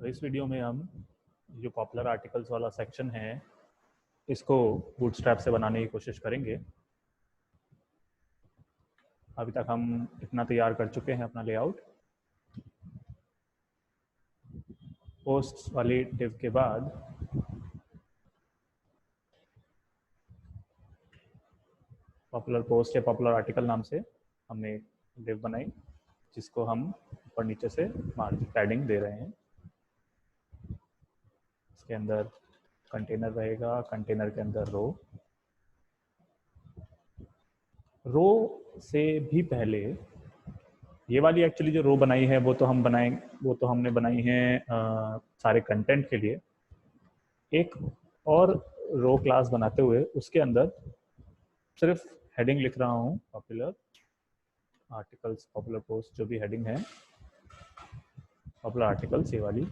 तो इस वीडियो में हम जो पॉपुलर आर्टिकल्स वाला सेक्शन है इसको बूटस्ट्रैप से बनाने की कोशिश करेंगे। अभी तक हम इतना तैयार कर चुके हैं अपना लेआउट। पोस्ट वाली डिव के बाद पॉपुलर पोस्ट या पॉपुलर आर्टिकल नाम से हमने डिव बनाई, जिसको हम ऊपर नीचे से मार्जिन पैडिंग दे रहे हैं। इसके अंदर कंटेनर रहेगा, कंटेनर के अंदर रो से भी पहले ये वाली एक्चुअली जो रो बनाई है वो तो हमने बनाई है सारे कंटेंट के लिए। एक और रो क्लास बनाते हुए उसके अंदर सिर्फ हेडिंग लिख रहा हूँ, पॉपुलर आर्टिकल्स, पॉपुलर पोस्ट, जो भी हेडिंग है पॉपुलर आर्टिकल्स ये वाली।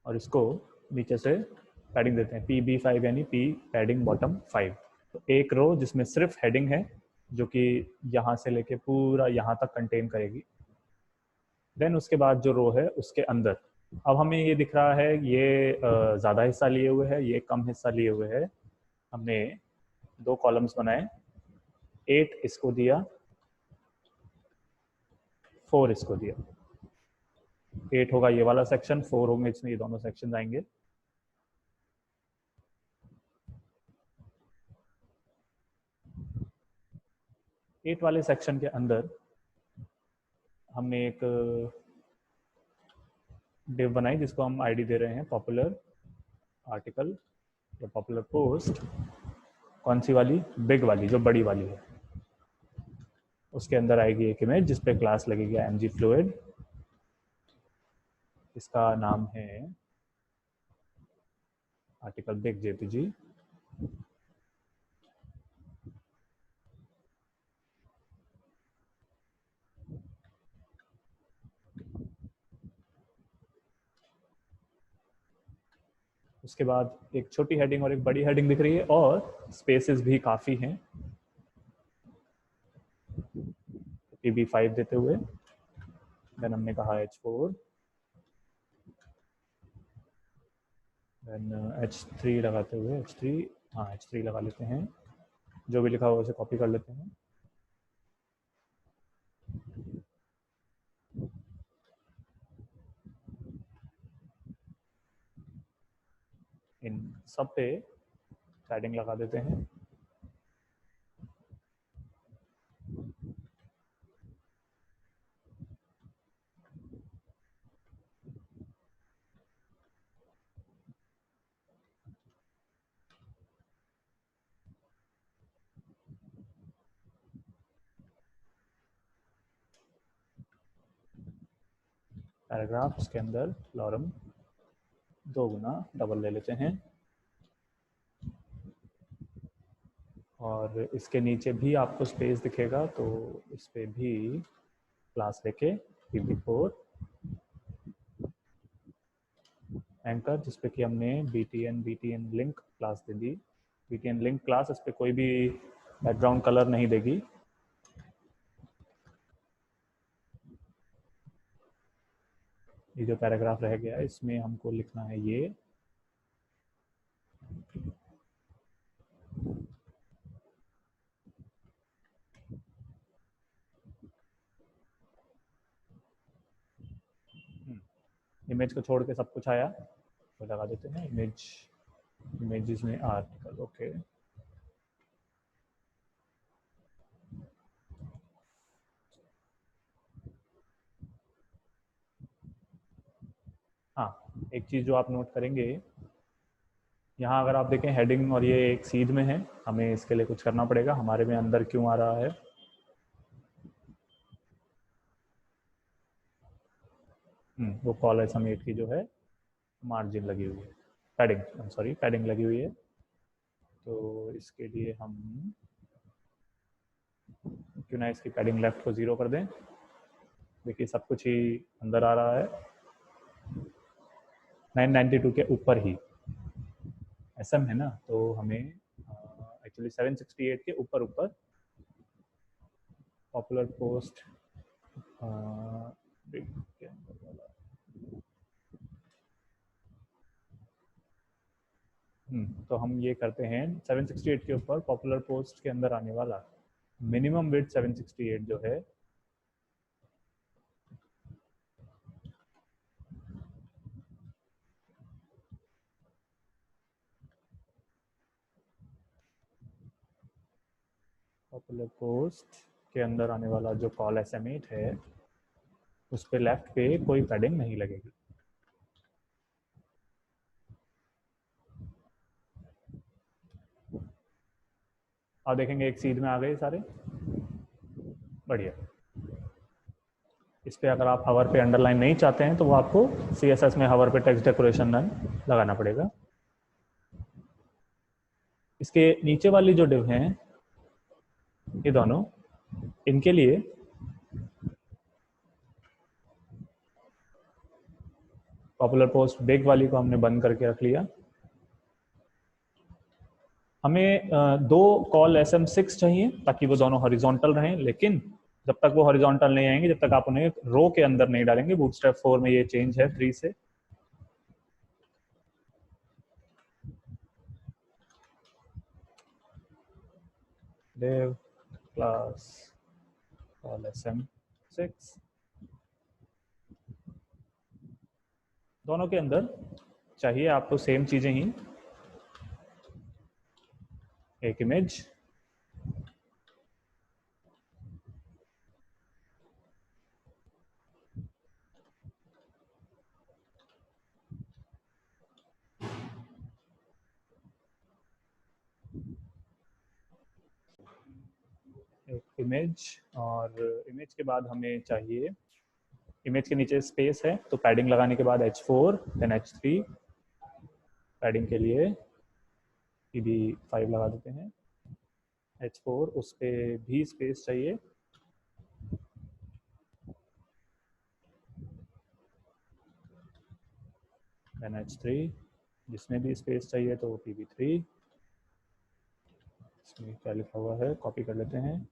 और इसको नीचे से पैडिंग देते हैं PB5 यानी P पैडिंग बॉटम 5। तो एक रो जिसमें सिर्फ हेडिंग है जो कि यहाँ से लेके पूरा यहाँ तक कंटेन करेगी। देन उसके बाद जो रो है उसके अंदर अब हमें ये दिख रहा है ये ज़्यादा हिस्सा लिए हुए है, ये कम हिस्सा लिए हुए है। हमने दो कॉलम्स बनाए, 8 इसको दिया, 4 इसको दिया। 8 होगा ये वाला सेक्शन, 4 होंगे इसमें ये दोनों सेक्शन आएंगे। एट वाले सेक्शन के अंदर हमने एक डिव बनाई जिसको हम आईडी दे रहे हैं पॉपुलर आर्टिकल या पॉपुलर पोस्ट। कौन सी वाली? बिग वाली, जो बड़ी वाली है। उसके अंदर आएगी एक इमेज जिस पे क्लास लगेगा mg fluid। इसका नाम है आर्टिकल बिग jpg। उसके बाद एक छोटी हेडिंग और एक बड़ी हेडिंग दिख रही है और स्पेसेस भी काफ़ी हैं। PB5 देते हुए देन हमने कहा H4, देन H3 लगाते हुए H3 लगा लेते हैं। जो भी लिखा हुआ उसे कॉपी कर लेते हैं। इन सब पे पैडिंग लगा देते हैं। पैराग्राफ्स के अंदर लॉरम 2 गुना डबल ले लेते हैं और इसके नीचे भी आपको स्पेस दिखेगा तो इस पे भी क्लास लेके PB4 एंकर, जिस पे कि हमने BTN लिंक क्लास दे दी। BTN लिंक क्लास इस पे कोई भी बैकग्राउंड कलर नहीं देगी। ये जो पैराग्राफ रह गया इसमें हमको लिखना है ये इमेज को छोड़ के सब कुछ आया तो लगा देते हैं इमेजेस में आर्टिकल। ओके, हाँ, एक चीज़ जो आप नोट करेंगे, यहाँ अगर आप देखें हेडिंग और ये एक सीध में है, हमें इसके लिए कुछ करना पड़ेगा। हमारे में अंदर क्यों आ रहा है? वो कॉलर समेट की जो है मार्जिन लगी हुई है, पैडिंग लगी हुई है। तो इसके लिए हम क्यों ना इसकी पैडिंग लेफ्ट को 0 कर दें। देखिए सब कुछ ही अंदर आ रहा है, 992 के ऊपर ही SM है ना, तो हमें एक्चुअली 768 के ऊपर पॉपुलर पोस्ट बिग के अंदर वाला, तो हम ये करते हैं 768 के ऊपर पॉपुलर पोस्ट के अंदर आने वाला मिनिमम विड्थ 768 जो है पॉपुलर पोस्ट के अंदर आने वाला जो कॉल SM8 है उस पे लेफ्ट पे कोई पैडिंग नहीं लगेगी। और देखेंगे एक सीध में आ गए सारे, बढ़िया। इस पे अगर आप हवर पे अंडरलाइन नहीं चाहते हैं तो वो आपको CSS में हवर पे टेक्स्ट डेकोरेशन नन लगाना पड़ेगा। इसके नीचे वाली जो डिव हैं ये दोनों, इनके लिए पॉपुलर पोस्ट बिग वाली को हमने बंद करके रख लिया। हमें दो कॉल SM6 चाहिए ताकि वो दोनों हॉरिजॉन्टल रहें, लेकिन जब तक वो हॉरिजॉन्टल नहीं आएंगे जब तक आप उन्हें रो के अंदर नहीं डालेंगे। बूटस्ट्रैप 4 में ये चेंज है 3 से। div class call SM6 दोनों के अंदर चाहिए आपको सेम चीजें ही, एक इमेज, और इमेज के बाद हमें चाहिए, इमेज के नीचे स्पेस है तो पैडिंग लगाने के बाद H4 देन H3, पैडिंग के लिए PB5 लगा देते हैं, H4 उस पर भी स्पेस चाहिए, देन H3 जिसमें भी स्पेस चाहिए तो PB3। इसमें क्या लिखा हुआ है कॉपी कर लेते हैं,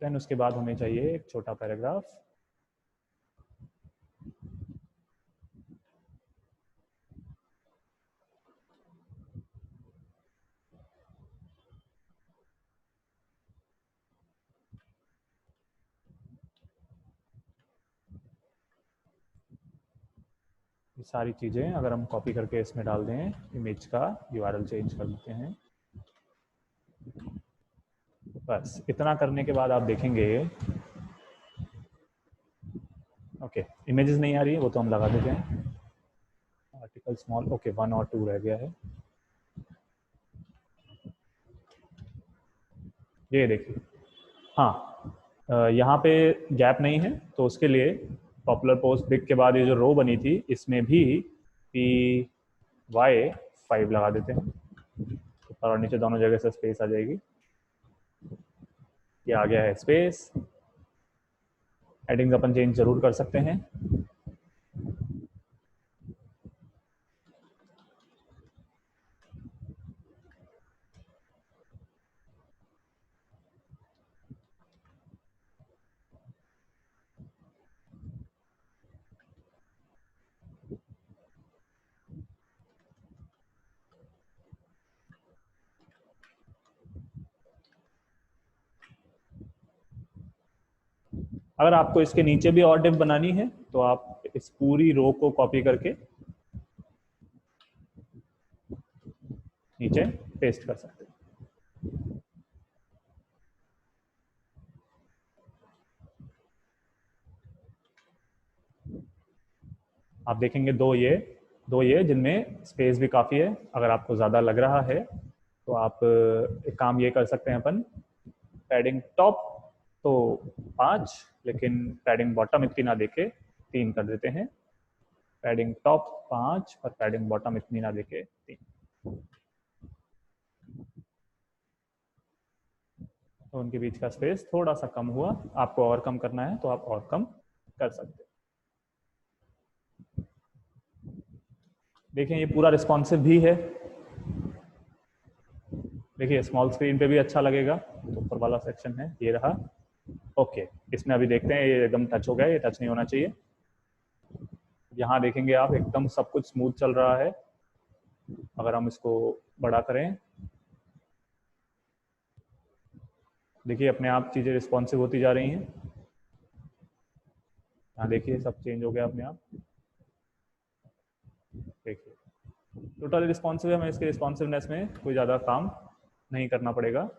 देन उसके बाद हमें चाहिए एक छोटा पैराग्राफ, ये सारी चीज़ें अगर हम कॉपी करके इसमें डाल दें, इमेज का URL चेंज कर देते हैं। बस इतना करने के बाद आप देखेंगे, ओके इमेजेस नहीं आ रही है वो तो हम लगा देते हैं, आर्टिकल स्मॉल, ओके 1 और 2 रह गया है। ये देखिए, हाँ यहाँ पे गैप नहीं है तो उसके लिए पॉपुलर पोस्ट बिग के बाद ये जो रो बनी थी इसमें भी PY5 लगा देते हैं, ऊपर और नीचे दोनों जगह से स्पेस आ जाएगी। ये आ गया है स्पेस। हेडिंग अपन चेंज जरूर कर सकते हैं, अगर आपको इसके नीचे भी और डिव बनानी है तो आप इस पूरी रो को कॉपी करके नीचे पेस्ट कर सकते हैं। आप देखेंगे दो ये जिनमें स्पेस भी काफ़ी है। अगर आपको ज़्यादा लग रहा है तो आप एक काम ये कर सकते हैं, अपन पैडिंग टॉप तो 5 लेकिन पैडिंग बॉटम इतनी ना देके 3 कर देते हैं। पैडिंग टॉप 5 और पैडिंग बॉटम इतनी ना देके 3, तो उनके बीच का स्पेस थोड़ा सा कम हुआ। आपको और कम करना है तो आप और कम कर सकते हैं। देखें ये पूरा रिस्पॉन्सिव भी है, देखिए स्मॉल स्क्रीन पे भी अच्छा लगेगा। तो ऊपर वाला सेक्शन है, ये रहा। ओके, इसमें अभी देखते हैं, ये एकदम टच हो गया, ये टच नहीं होना चाहिए। यहाँ देखेंगे आप एकदम सब कुछ स्मूथ चल रहा है। अगर हम इसको बड़ा करें, देखिए अपने आप चीज़ें रिस्पॉन्सिव होती जा रही हैं। यहाँ देखिए सब चेंज हो गया अपने आप। देखिए टोटल रिस्पॉन्सिव है, हमें इसके रिस्पॉन्सिवनेस में कोई ज़्यादा काम नहीं करना पड़ेगा।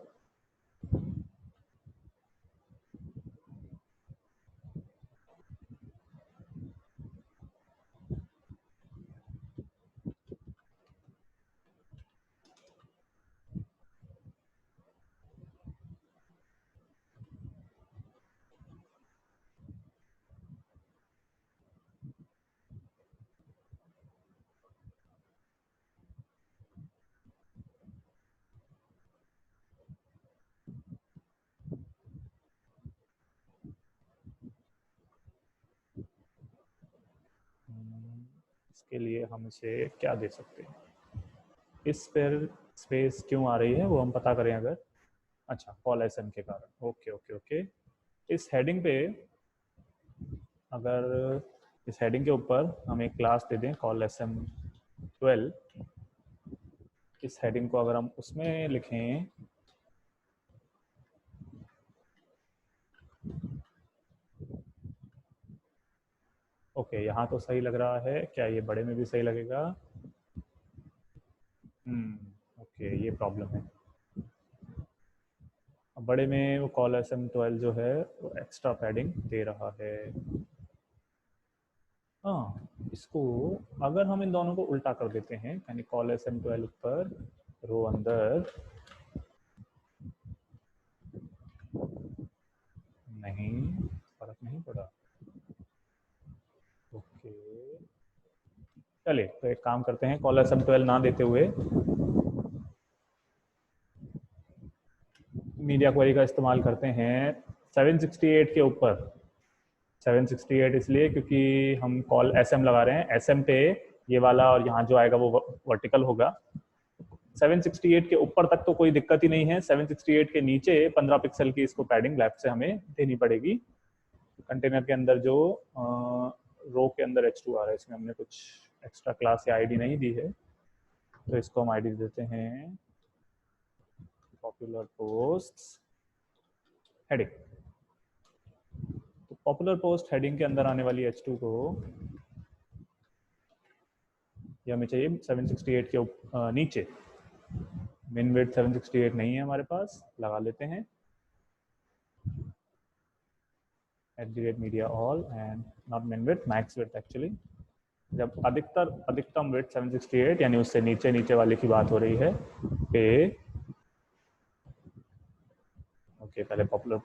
इसके लिए हम इसे क्या दे सकते हैं, इस पर स्पेस क्यों आ रही है वो हम पता करें अगर। अच्छा, कॉल एसएम के कारण। Okay okay okay. इस हेडिंग पे, अगर इस हेडिंग के ऊपर हम एक क्लास दे दें कॉल एसएम 12, इस हेडिंग को अगर हम उसमें लिखें, ओके यहाँ तो सही लग रहा है, क्या ये बड़े में भी सही लगेगा? ओके, ये प्रॉब्लम है। अब बड़े में वो कॉल एस एम 12 जो है वो एक्स्ट्रा पैडिंग दे रहा है। हाँ, इसको अगर हम इन दोनों को उल्टा कर देते हैं, यानी कॉल एस एम 12 ऊपर, रो अंदर, नहीं फर्क नहीं पड़ा। ओके चलिए, तो एक काम करते हैं, कॉल एस एम 12 ना देते हुए मीडिया क्वेरी का इस्तेमाल करते हैं 768 के ऊपर। 768 इसलिए क्योंकि हम कॉल एस एम लगा रहे हैं, एस एम पे ये वाला और यहाँ जो आएगा वो वर्टिकल होगा। 768 के ऊपर तक तो कोई दिक्कत ही नहीं है, 768 के नीचे 15 पिक्सल की इसको पैडिंग लेफ्ट से हमें देनी पड़ेगी। कंटेनर के अंदर जो रो के अंदर H2 आ रहा है, इसमें हमने कुछ एक्स्ट्रा क्लास या आईडी नहीं दी है, तो इसको हम आईडी देते हैं पॉपुलर पोस्ट्स हेडिंग। तो पॉपुलर पोस्ट हेडिंग के अंदर आने वाली H2 को ये हमें चाहिए 768 के नीचे। मिन विड्थ 768 नहीं है हमारे पास, लगा लेते हैं @media all and not min width, max width actually. जब अधिकतम विड्थ 768 यानी उससे नीचे नीचे वाले की बात हो रही है पे, ओके पहले पॉपुलर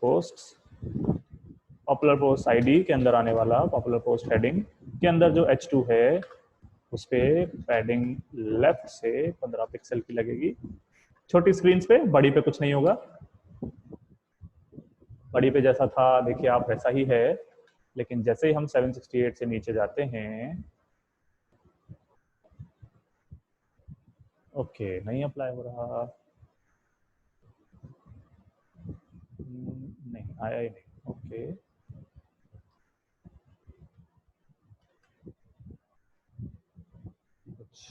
पोस्ट आईडी के अंदर आने वाला पॉपुलर पोस्ट हेडिंग के अंदर जो H2 है उस पर पैडिंग लेफ्ट से 15 पिक्सल की लगेगी। छोटी स्क्रीन पे, बड़ी पे कुछ नहीं होगा। बड़ी पे जैसा था देखिए आप वैसा ही है, लेकिन जैसे ही हम 768 से नीचे जाते हैं, ओके नहीं अप्लाई हो रहा, नहीं आया ही नहीं। ओके कुछ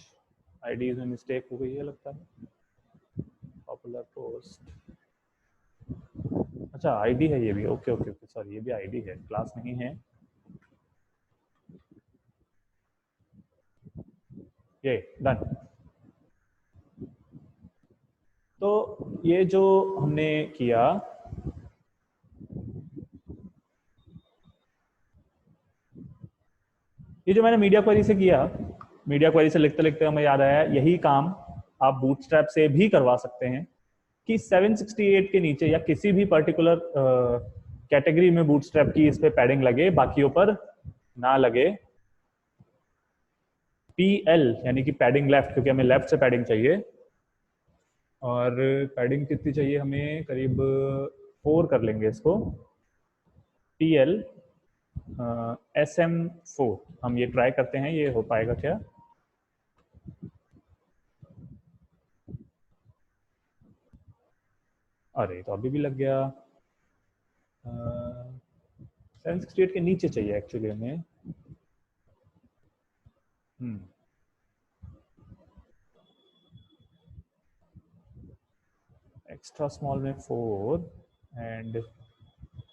आईडीज में मिस्टेक हो गई है लगता है। पॉपुलर पोस्ट, अच्छा आईडी है ये भी, ओके ओके ओके सॉरी, ये भी आईडी है, क्लास नहीं है ये। डन। तो ये जो हमने किया, ये जो मैंने मीडिया क्वेरी से किया, मीडिया क्वेरी से लिखते लिखते हमें याद आया, यही काम आप बूटस्ट्रैप से भी करवा सकते हैं कि 768 के नीचे या किसी भी पर्टिकुलर कैटेगरी में बूटस्ट्रैप की इस पे पैडिंग लगे, बाकियों पर ना लगे। PL यानी कि पैडिंग लेफ्ट, क्योंकि हमें लेफ्ट से पैडिंग चाहिए, और पैडिंग कितनी चाहिए हमें, करीब 4 कर लेंगे इसको। PL SM4, हम ये ट्राई करते हैं ये हो पाएगा क्या। अरे तो अभी भी लग गया। 768 के नीचे चाहिए एक्चुअली हमें। एक्स्ट्रा स्मॉल में 4 एंड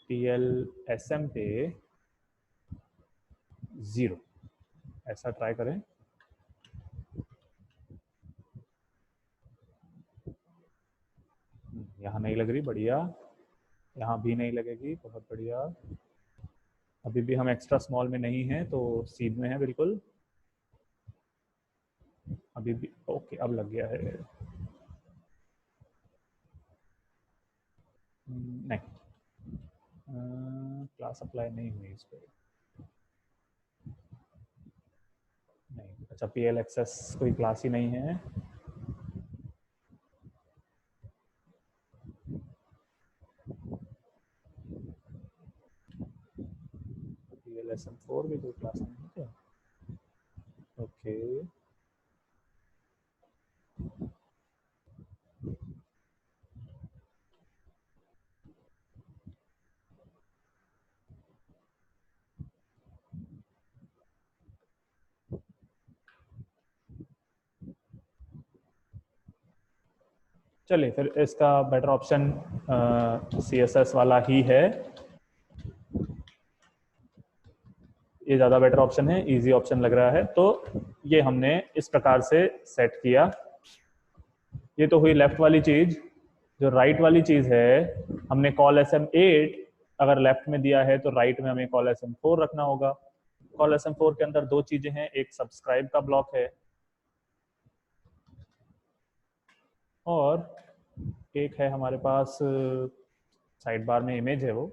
TLSM पे 0, ऐसा ट्राई करें। यहाँ नहीं लग रही, बढ़िया। यहाँ भी नहीं लगेगी, बहुत बढ़िया। अभी भी हम एक्स्ट्रा स्मॉल में नहीं है, तो सीध में है बिल्कुल। अभी भी ओके, अब लग गया है। नहीं, क्लास अप्लाई नहीं हुई इस पर। नहीं, अच्छा, PL एक्सेस कोई क्लास ही नहीं है। TLSM4 भी कोई क्लास नहीं है क्या? ओके, चलिए फिर इसका बेटर ऑप्शन CSS वाला ही है। ये ज़्यादा बेटर ऑप्शन है, इजी ऑप्शन लग रहा है। तो ये हमने इस प्रकार से सेट किया। ये तो हुई लेफ्ट वाली चीज़। जो राइट वाली चीज़ है, हमने कॉल SM8 अगर लेफ्ट में दिया है तो राइट में हमें कॉल SM4 रखना होगा। कॉल SM4 के अंदर दो चीज़ें हैं, एक सब्सक्राइब का ब्लॉक है और एक है हमारे पास साइड बार में इमेज है वो।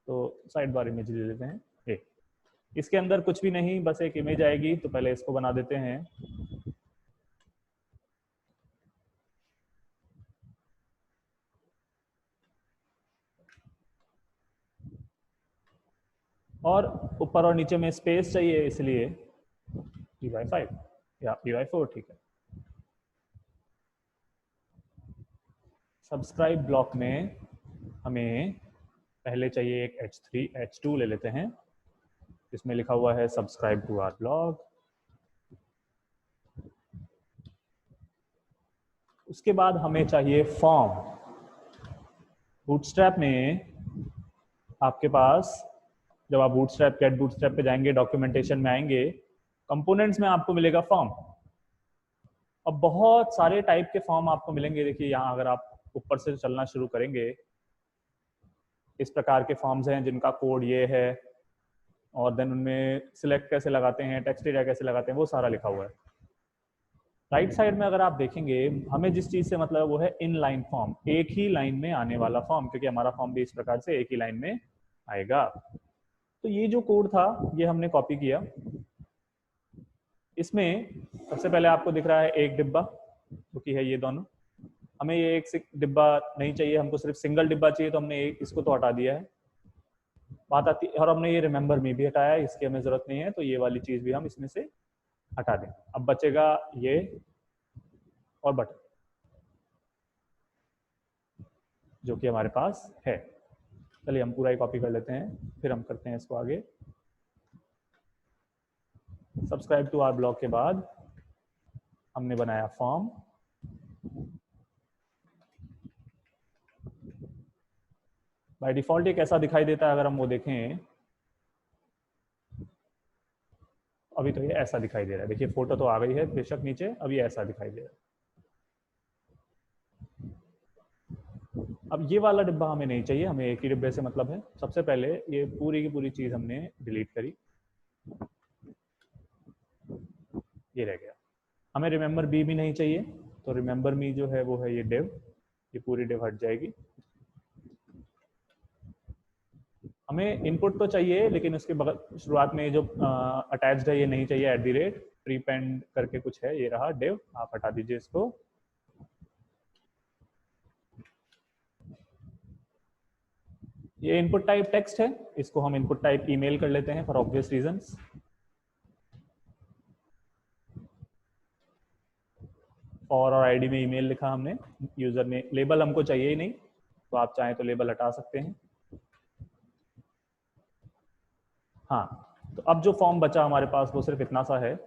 तो साइड बार इमेज ले लेते हैं। एक इसके अंदर कुछ भी नहीं, बस एक इमेज आएगी। तो पहले इसको बना देते हैं। और ऊपर और नीचे में स्पेस चाहिए, इसलिए py5 या py4 ठीक है। सब्सक्राइब ब्लॉक में हमें पहले चाहिए एक H2 ले लेते हैं, इसमें लिखा हुआ है सब्सक्राइब टू आवर ब्लॉग। उसके बाद हमें चाहिए फॉर्म। बूटस्ट्रैप में आपके पास, जब आप बूटस्ट्रैप गेट बूटस्ट्रैप पे जाएंगे, डॉक्यूमेंटेशन में आएंगे, कंपोनेंट्स में आपको मिलेगा फॉर्म। अब बहुत सारे टाइप के फॉर्म आपको मिलेंगे। देखिए यहाँ अगर आप ऊपर से चलना शुरू करेंगे, इस प्रकार के फॉर्म्स हैं जिनका कोड ये है, और देन उनमें सिलेक्ट कैसे लगाते हैं, टेक्स्ट एरिया कैसे लगाते हैं, वो सारा लिखा हुआ है। राइट साइड में अगर आप देखेंगे, हमें जिस चीज से मतलब वो है इन लाइन फॉर्म, एक ही लाइन में आने वाला फॉर्म, क्योंकि हमारा फॉर्म भी इस प्रकार से एक ही लाइन में आएगा। तो ये जो कोड था ये हमने कॉपी किया। इसमें सबसे पहले आपको दिख रहा है एक डिब्बा, क्योंकि है ये दोनों। हमें ये एक डिब्बा नहीं चाहिए, हमको सिर्फ सिंगल डिब्बा चाहिए, तो हमने इसको तो हटा दिया है। बात आती, और हमने ये रिमेंबर मी भी हटाया, इसकी हमें जरूरत नहीं है, तो ये वाली चीज भी हम इसमें से हटा दें। अब बचेगा ये और बटन, जो कि हमारे पास है। चलिए हम पूरा ही कॉपी कर लेते हैं, फिर हम करते हैं इसको आगे। सब्सक्राइब टू आवर ब्लॉग के बाद हमने बनाया फॉर्म। बाय डिफॉल्ट ये कैसा दिखाई देता है अगर हम वो देखें, अभी तो ये ऐसा दिखाई दे रहा है। देखिए फोटो तो आ गई है बेशक नीचे, अभी ऐसा दिखाई दे रहा है। अब ये वाला डिब्बा हमें नहीं चाहिए, हमें एक ही डिब्बे से मतलब है। सबसे पहले ये पूरी की पूरी चीज हमने डिलीट करी, ये रह गया। हमें रिमेंबर बी भी नहीं चाहिए, तो रिमेंबर मी जो है वो है ये डिव, ये पूरी डिव हट जाएगी। हमें इनपुट तो चाहिए, लेकिन उसके बगल शुरुआत में जो अटैच्ड है ये नहीं चाहिए। एट दी रेट प्रीपेंड करके कुछ है, ये रहा डिव, आप हटा दीजिए इसको। ये इनपुट टाइप टेक्स्ट है, इसको हम इनपुट टाइप ईमेल कर लेते हैं फॉर ऑब्वियस रीजंस। और आईडी में ईमेल लिखा हमने, यूजर ने, लेबल हमको चाहिए ही नहीं। तो आप चाहें तो लेबल हटा सकते हैं। हाँ, तो अब जो फॉर्म बचा हमारे पास वो सिर्फ इतना सा है।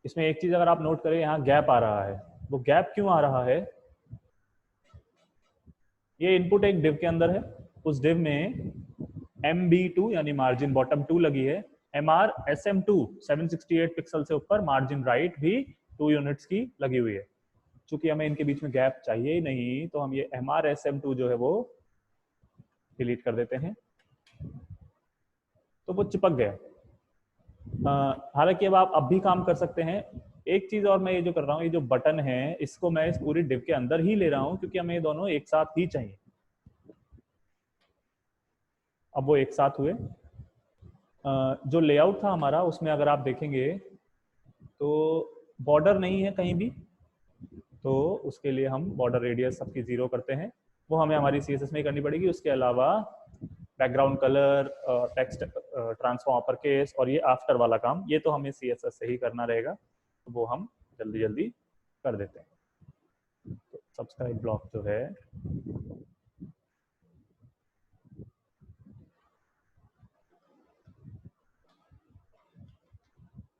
इसमें एक चीज अगर आप नोट करें, यहाँ गैप आ रहा है। वो गैप क्यों आ रहा है? ये इनपुट एक डिव के अंदर है, उस डिव में MB2 यानी मार्जिन बॉटम 2 लगी है, MR SM2 768 पिक्सल से ऊपर मार्जिन राइट भी 2 यूनिट्स की लगी हुई है। चूंकि हमें इनके बीच में गैप चाहिए ही नहीं, तो हम ये MR SM2 जो है वो डिलीट कर देते हैं, तो वो चिपक गया। हालांकि अब भी काम कर सकते हैं। एक चीज और मैं ये जो कर रहा हूँ, ये जो बटन है इसको मैं इस पूरी डिव के अंदर ही ले रहा हूँ, क्योंकि हमें ये दोनों एक साथ ही चाहिए। अब वो एक साथ हुए। जो लेआउट था हमारा, उसमें अगर आप देखेंगे तो बॉर्डर नहीं है कहीं भी, तो उसके लिए हम बॉर्डर रेडियस सबकी 0 करते हैं। वो हमें हमारी CSS में ही करनी पड़ेगी। उसके अलावा background colour, text transform upper case और ये आफ्टर वाला काम, ये तो हमें CSS से ही करना रहेगा, तो वो हम जल्दी जल्दी कर देते हैं। तो सब्सक्राइब ब्लॉक जो है,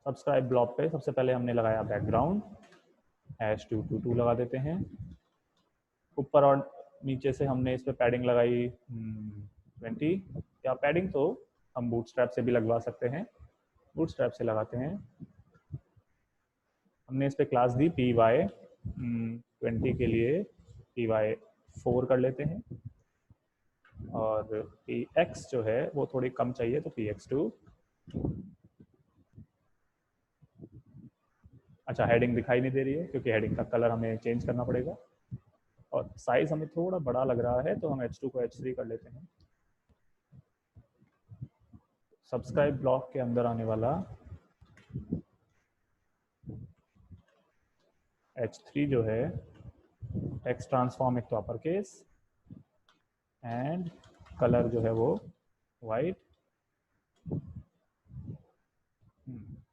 सब्सक्राइब ब्लॉक पे सबसे पहले हमने लगाया बैकग्राउंड, #222 लगा देते हैं। ऊपर और नीचे से हमने इस पे पैडिंग लगाई 20, या पैडिंग तो हम बूटस्ट्रैप से भी लगवा सकते हैं। बूटस्ट्रैप से लगाते हैं। हमने इस पे क्लास दी PY20 के लिए PY4 कर लेते हैं, और PX जो है वो थोड़ी कम चाहिए, तो PX2। अच्छा, हेडिंग दिखाई नहीं दे रही है क्योंकि हेडिंग का कलर हमें चेंज करना पड़ेगा, और साइज हमें थोड़ा बड़ा लग रहा है, तो हम H2 को H3 कर लेते हैं। सब्सक्राइब ब्लॉक के अंदर आने वाला H3 जो है, टेक्स्ट ट्रांसफॉर्म एक तो अपर केस, एंड कलर जो है वो वाइट।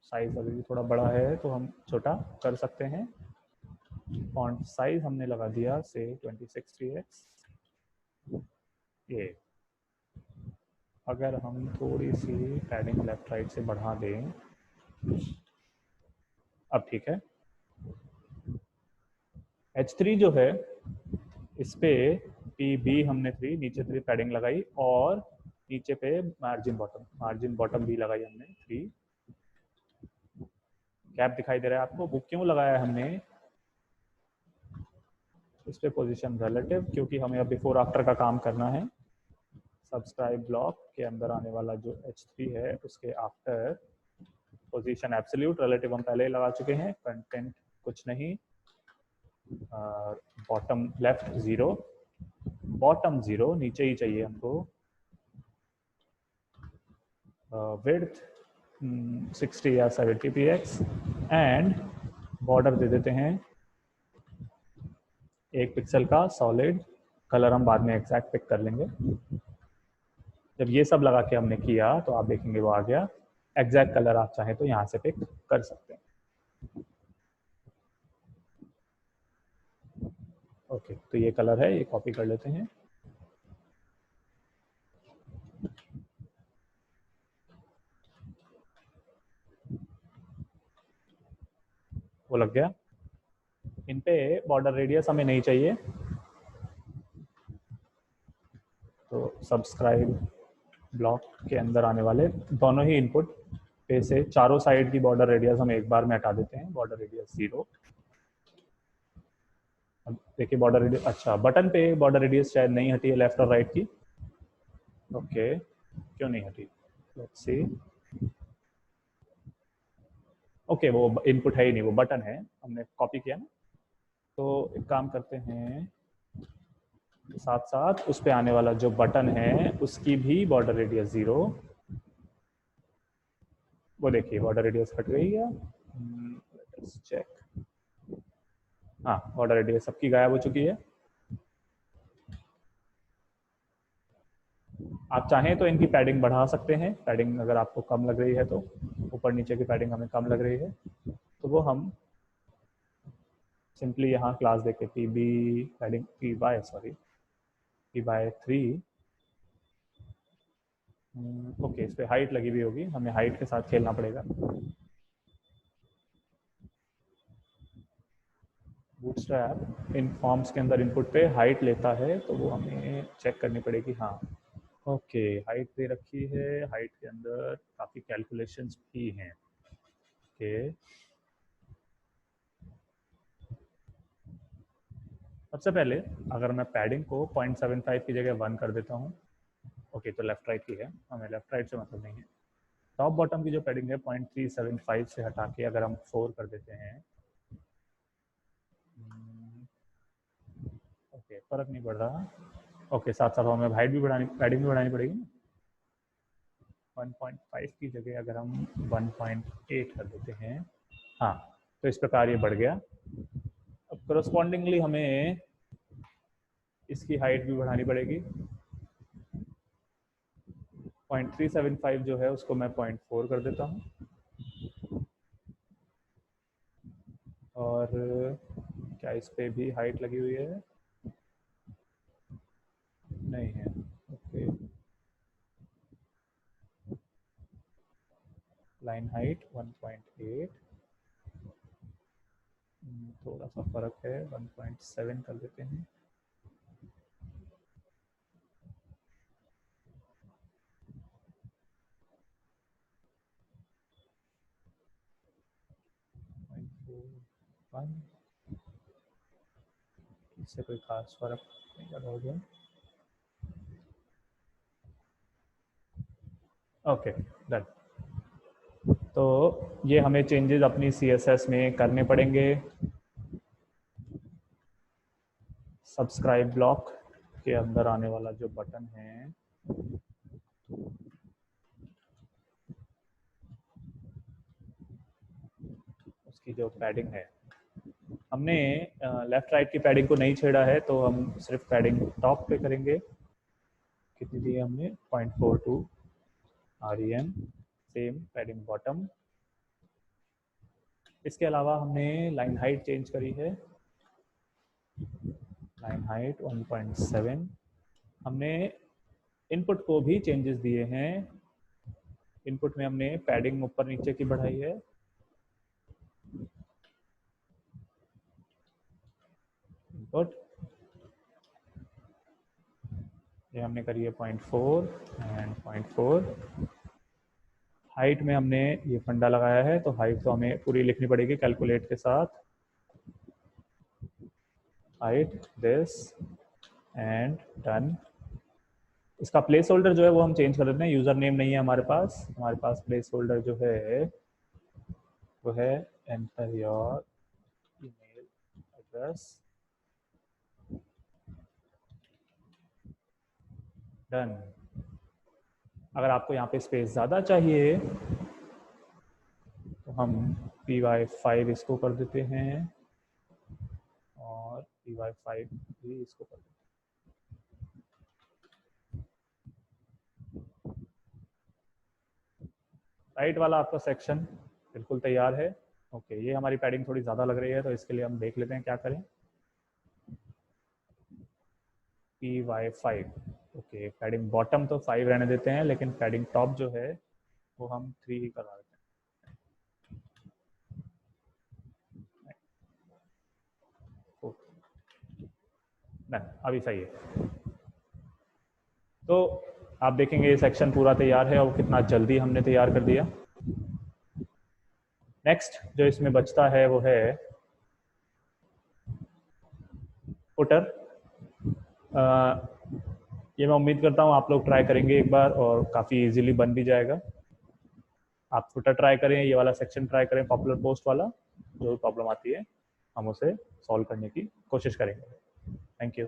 साइज अभी भी थोड़ा बड़ा है, तो हम छोटा कर सकते हैं। फॉन्ट साइज हमने लगा दिया से 26 ये। अगर हम थोड़ी सी पैडिंग लेफ्ट राइट से बढ़ा दें, अब ठीक है। H3 जो है, इस पे PB हमने 3, नीचे 3 पैडिंग लगाई, और नीचे पे मार्जिन बॉटम भी लगाई हमने 3। गैप दिखाई दे रहा है आपको, वो क्यों लगाया हमने? इस पे पोजीशन रिलेटिव, क्योंकि हमें अब बिफोर आफ्टर का काम करना है। सब्सक्राइब ब्लॉक के अंदर आने वाला जो H3 है, उसके आफ्टर पोजीशन एब्सोल्यूट, रिलेटिव हम पहले ही लगा चुके हैं। कंटेंट कुछ नहीं, बॉटम लेफ्ट 0, बॉटम 0 नीचे ही चाहिए हमको। विड्थ 60 या 70 px, एंड बॉर्डर दे देते हैं 1 पिक्सल का सॉलिड। कलर हम बाद में एग्जैक्ट पिक कर लेंगे। जब ये सब लगा के हमने किया तो आप देखेंगे वो आ गया। एग्जैक्ट कलर आप चाहें तो यहाँ से पिक कर सकते हैं। ओके, तो ये कलर है, ये कॉपी कर लेते हैं। वो लग गया। इन पे बॉर्डर रेडियस हमें नहीं चाहिए, तो सब्सक्राइब ब्लॉक के अंदर आने वाले दोनों ही इनपुट पे से चारों साइड की बॉर्डर रेडियस हम एक बार में हटा देते हैं। Border radius 0। अब देखिए बॉर्डर रेडियस, अच्छा बटन पे बॉर्डर रेडियस शायद नहीं हटी है लेफ्ट और राइट की। ओके, क्यों नहीं हटी? Let's see. ओके, वो इनपुट है ही नहीं, वो बटन है, हमने कॉपी किया ना। तो एक काम करते हैं, साथ साथ उस पे आने वाला जो बटन है उसकी भी बॉर्डर रेडियस 0। वो देखिए बॉर्डर रेडियस हट गई है। Let's check. हाँ, बॉर्डर रेडियस सबकी गायब हो चुकी है। आप चाहें तो इनकी पैडिंग बढ़ा सकते हैं। पैडिंग अगर आपको कम लग रही है तो, ऊपर नीचे की पैडिंग हमें कम लग रही है, तो वो हम सिंपली यहाँ क्लास देके P B padding P by 3। Okay, इस पर हाइट लगी हुई होगी, हमें हाइट के साथ खेलना पड़ेगा। बूटस्ट्रैप इन फॉर्म्स के अंदर इनपुट पे हाइट लेता है, तो वो हमें चेक करनी पड़ेगी। हाँ, ओके, हाइट दे रखी है, हाइट के अंदर काफ़ी कैलकुलेशंस भी हैं। ओके, सबसे पहले अगर मैं पैडिंग को 0.75 की जगह 1 कर देता हूँ। ओके, तो लेफ्ट राइट की है, हमें लेफ्ट राइट से मतलब नहीं है। टॉप बॉटम की जो पैडिंग है 0.375 से हटा के अगर हम 4 कर देते हैं, ओके, फर्क नहीं पड़ रहा। ओके, साथ साथ हमें हाइट भी बढ़ानी, पैडिंग भी बढ़ानी पड़ेगी ना। 1.5 की जगह अगर हम 1.8 कर देते हैं, हाँ, तो इस प्रकार ये बढ़ गया। अब करस्पॉन्डिंगली हमें इसकी हाइट भी बढ़ानी पड़ेगी। 0.375 जो है उसको मैं 0.4 कर देता हूँ, और क्या इस पे भी हाइट लगी हुई है? नहीं है। ओके, लाइन हाइट 1.8, थोड़ा सा फर्क है, 1.7 कर देते हैं। इससे कोई खास फर्क नहीं लगा होगा। Okay, done. तो ये हमें चेंजेस अपनी CSS में करने पड़ेंगे। सब्सक्राइब ब्लॉक के अंदर आने वाला जो बटन है, उसकी जो पैडिंग है, हमने लेफ्ट राइट की पैडिंग को नहीं छेड़ा है, तो हम सिर्फ पैडिंग टॉप पे करेंगे। कितनी दी है हमने? 0.42 REM। Same padding bottom. इसके अलावा हमने लाइन हाइट चेंज करी है, लाइन हाइट 1.7। हमने इनपुट को भी चेंजेस दिए हैं। इनपुट में हमने पैडिंग ऊपर नीचे की बढ़ाई है, इनपुट ये हमने करी है 0.4 एंड 0.4। हाइट में हमने ये फंडा लगाया है, तो हाइट तो हमें पूरी लिखनी पड़ेगी कैलकुलेट के साथ। Height this and done. इसका प्लेस होल्डर जो है वो हम चेंज कर देते हैं। यूजर नेम नहीं है हमारे पास प्लेस होल्डर जो है वो है enter your email address. Done. अगर आपको यहाँ पे स्पेस ज़्यादा चाहिए तो हम py5 इसको कर देते हैं, और py5 भी इसको कर देते हैं। राइट वाला आपका सेक्शन बिल्कुल तैयार है। ओके, ये हमारी पैडिंग थोड़ी ज़्यादा लग रही है, तो इसके लिए हम देख लेते हैं क्या करें। py5। ओके, पैडिंग बॉटम तो 5 रहने देते हैं, लेकिन पैडिंग टॉप जो है वो हम 3 ही करा देते हैं। अभी सही है। तो आप देखेंगे ये सेक्शन पूरा तैयार है, और कितना जल्दी हमने तैयार कर दिया। नेक्स्ट जो इसमें बचता है वो है फुटर। ये मैं उम्मीद करता हूँ आप लोग ट्राई करेंगे एक बार, और काफ़ी इजीली बन भी जाएगा। आप फुटर ट्राई करें, ये वाला सेक्शन ट्राई करें, पॉपुलर पोस्ट वाला। जो प्रॉब्लम आती है हम उसे सॉल्व करने की कोशिश करेंगे। Thank you.